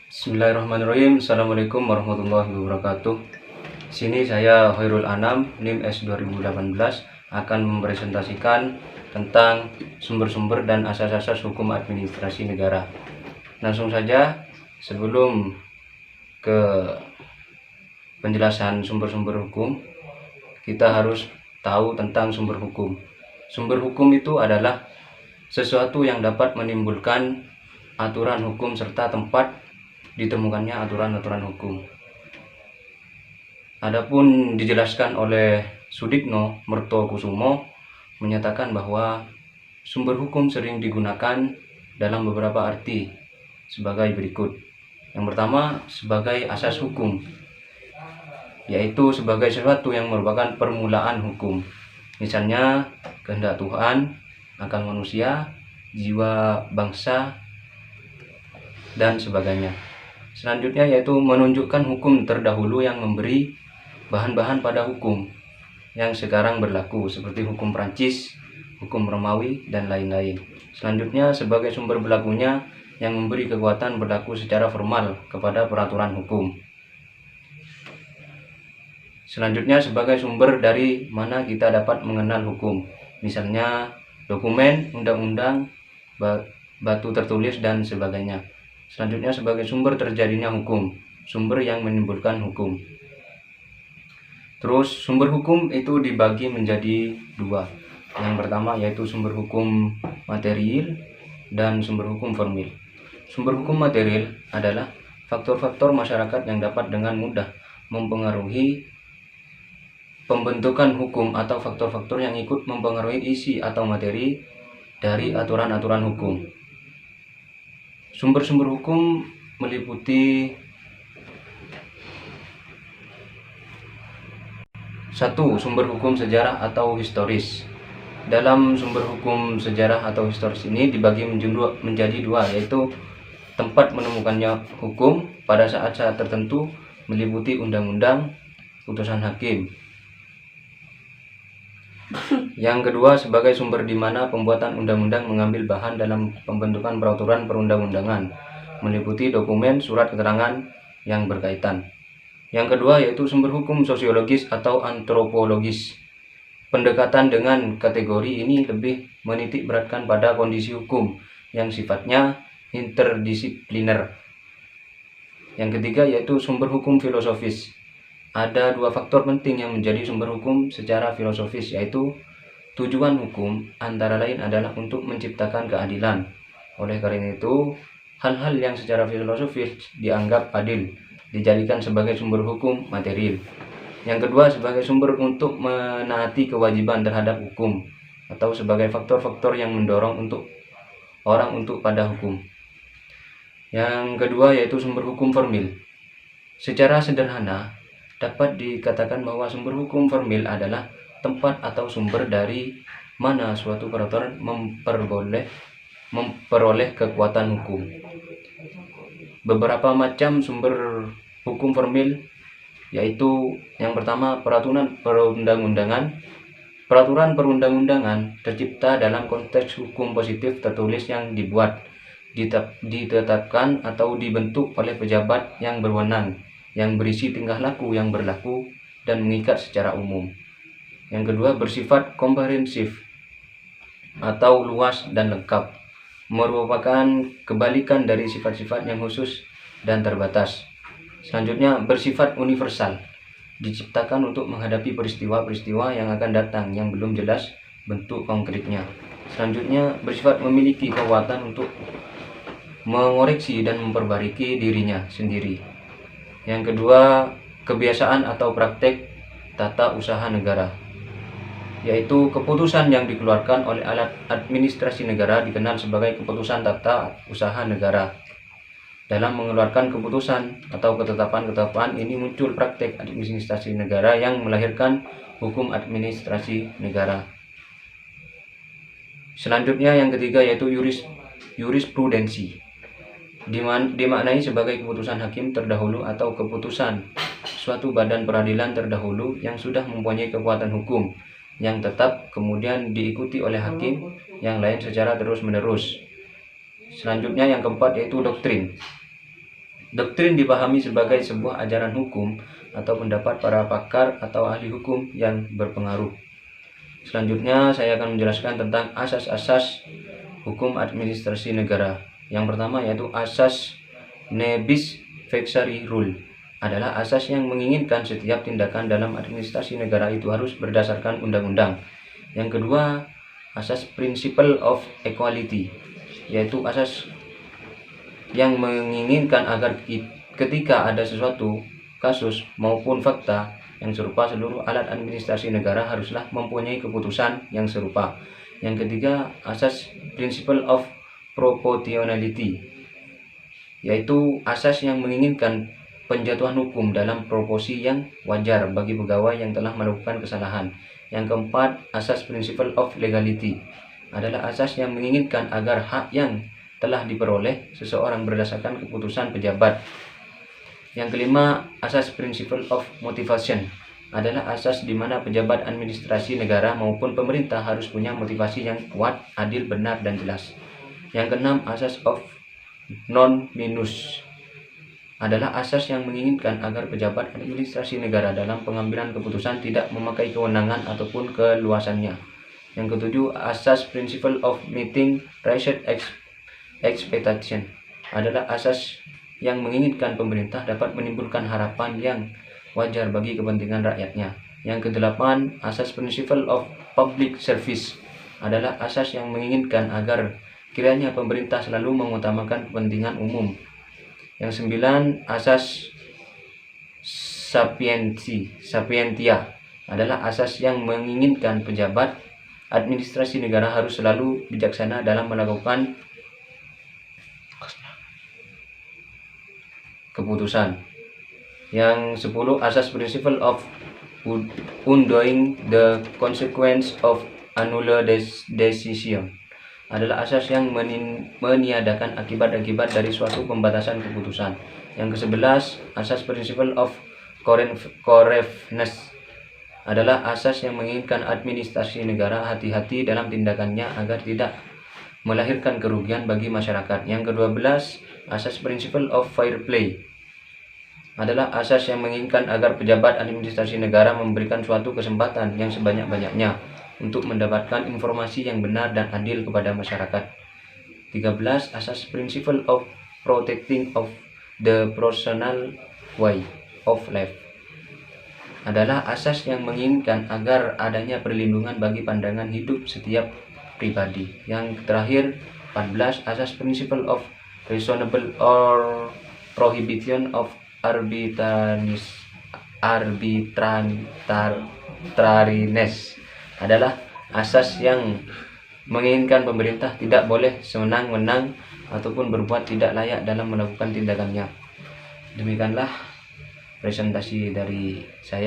Bismillahirrahmanirrahim. Assalamualaikum warahmatullahi wabarakatuh. Sini saya Khairul Anam, NIM S 2018 akan mempresentasikan tentang sumber-sumber dan asas-asas hukum administrasi negara. Langsung saja, sebelum ke penjelasan sumber-sumber hukum, kita harus tahu tentang sumber hukum. Sumber hukum itu adalah sesuatu yang dapat menimbulkan aturan hukum serta tempat ditemukannya aturan-aturan hukum. Adapun dijelaskan oleh Sudikno Mertokusumo menyatakan bahwa sumber hukum sering digunakan dalam beberapa arti sebagai berikut. Yang pertama, sebagai asas hukum, yaitu sebagai sesuatu yang merupakan permulaan hukum. Misalnya, kehendak Tuhan, akal manusia, jiwa bangsa, dan sebagainya. Selanjutnya yaitu menunjukkan hukum terdahulu yang memberi bahan-bahan pada hukum yang sekarang berlaku, seperti hukum Prancis, hukum Romawi, dan lain-lain. Selanjutnya sebagai sumber berlakunya yang memberi kekuatan berlaku secara formal kepada peraturan hukum. Selanjutnya sebagai sumber dari mana kita dapat mengenal hukum, misalnya dokumen, undang-undang, batu tertulis, dan sebagainya. Selanjutnya sebagai sumber terjadinya hukum, sumber yang menimbulkan hukum. Terus sumber hukum itu dibagi menjadi dua. Yang pertama yaitu sumber hukum material dan sumber hukum formil. Sumber hukum material adalah faktor-faktor masyarakat yang dapat dengan mudah mempengaruhi pembentukan hukum atau faktor-faktor yang ikut mempengaruhi isi atau materi dari aturan-aturan hukum. Sumber-sumber hukum meliputi 1. Sumber hukum sejarah atau historis. Dalam sumber hukum sejarah atau historis ini dibagi menjadi dua, yaitu tempat menemukannya hukum pada saat-saat tertentu, meliputi undang-undang, putusan hakim. Yang kedua, sebagai sumber di mana pembuatan undang-undang mengambil bahan dalam pembentukan peraturan perundang-undangan, meliputi dokumen, surat keterangan yang berkaitan. Yang kedua yaitu sumber hukum sosiologis atau antropologis. Pendekatan dengan kategori ini lebih menitik beratkan pada kondisi hukum yang sifatnya interdisipliner. Yang ketiga yaitu sumber hukum filosofis. Ada dua faktor penting yang menjadi sumber hukum secara filosofis, yaitu tujuan hukum antara lain adalah untuk menciptakan keadilan. Oleh karena itu, hal-hal yang secara filosofis dianggap adil dijadikan sebagai sumber hukum material. Yang kedua sebagai sumber untuk menaati kewajiban terhadap hukum atau sebagai faktor-faktor yang mendorong untuk orang untuk pada hukum. Yang kedua yaitu sumber hukum formil. Secara sederhana dapat dikatakan bahwa sumber hukum formil adalah tempat atau sumber dari mana suatu peraturan memperoleh kekuatan hukum. Beberapa macam sumber hukum formil yaitu yang pertama peraturan perundang-undangan. Peraturan perundang-undangan tercipta dalam konteks hukum positif tertulis yang dibuat, ditetapkan atau dibentuk oleh pejabat yang berwenang, yang berisi tingkah laku yang berlaku dan mengikat secara umum. Yang kedua bersifat komprehensif atau luas dan lengkap, merupakan kebalikan dari sifat-sifat yang khusus dan terbatas. Selanjutnya bersifat universal, diciptakan untuk menghadapi peristiwa-peristiwa yang akan datang yang belum jelas bentuk konkretnya. Selanjutnya bersifat memiliki kekuatan untuk mengoreksi dan memperbaiki dirinya sendiri. Yang kedua, kebiasaan atau praktek tata usaha negara, yaitu keputusan yang dikeluarkan oleh alat administrasi negara dikenal sebagai keputusan tata usaha negara. Dalam mengeluarkan keputusan atau ketetapan-ketetapan ini muncul praktek administrasi negara yang melahirkan hukum administrasi negara. Selanjutnya yang ketiga yaitu jurisprudensi. Dimaknai sebagai keputusan hakim terdahulu atau keputusan suatu badan peradilan terdahulu yang sudah mempunyai kekuatan hukum yang tetap kemudian diikuti oleh hakim yang lain secara terus-menerus. Selanjutnya yang keempat yaitu doktrin. Doktrin dipahami sebagai sebuah ajaran hukum atau pendapat para pakar atau ahli hukum yang berpengaruh. Selanjutnya saya akan menjelaskan tentang asas-asas hukum administrasi negara. Yang pertama yaitu asas ne bis vexari rule, adalah asas yang menginginkan setiap tindakan dalam administrasi negara itu harus berdasarkan undang-undang. Yang kedua, asas principle of equality, yaitu asas yang menginginkan agar ketika ada sesuatu kasus maupun fakta yang serupa, seluruh alat administrasi negara haruslah mempunyai keputusan yang serupa. Yang ketiga, asas principle of proportionality, yaitu asas yang menginginkan penjatuhan hukum dalam proporsi yang wajar bagi pegawai yang telah melakukan kesalahan. Yang keempat, asas principle of legality, adalah asas yang menginginkan agar hak yang telah diperoleh seseorang berdasarkan keputusan pejabat. Yang kelima, asas principle of motivation, adalah asas di mana pejabat administrasi negara maupun pemerintah harus punya motivasi yang kuat, adil, benar, dan jelas. Yang keenam, asas of non-minus, adalah asas yang menginginkan agar pejabat administrasi negara dalam pengambilan keputusan tidak memakai kewenangan ataupun keluasannya. Yang ketujuh, asas principle of meeting raised expectation, adalah asas yang menginginkan pemerintah dapat menimbulkan harapan yang wajar bagi kepentingan rakyatnya. Yang kedelapan, asas principle of public service, adalah asas yang menginginkan agar kiranya pemerintah selalu mengutamakan kepentingan umum. Yang sembilan, asas sapientia, adalah asas yang menginginkan pejabat administrasi negara harus selalu bijaksana dalam melakukan keputusan. Yang 10, asas principle of undoing the consequence of annular decision, adalah asas yang meniadakan akibat-akibat dari suatu pembatasan keputusan. Yang ke-11, asas principle of correctness, adalah asas yang menginginkan administrasi negara hati-hati dalam tindakannya agar tidak melahirkan kerugian bagi masyarakat. Yang ke-12, asas principle of fair play, adalah asas yang menginginkan agar pejabat administrasi negara memberikan suatu kesempatan yang sebanyak-banyaknya untuk mendapatkan informasi yang benar dan adil kepada masyarakat. 13, asas principle of protecting of the personal way of life, adalah asas yang menginginkan agar adanya perlindungan bagi pandangan hidup setiap pribadi. Yang terakhir, 14, asas principle of reasonable or prohibition of arbitrariness, adalah asas yang menginginkan pemerintah tidak boleh sewenang-wenang ataupun berbuat tidak layak dalam melakukan tindakannya. Demikianlah presentasi dari saya.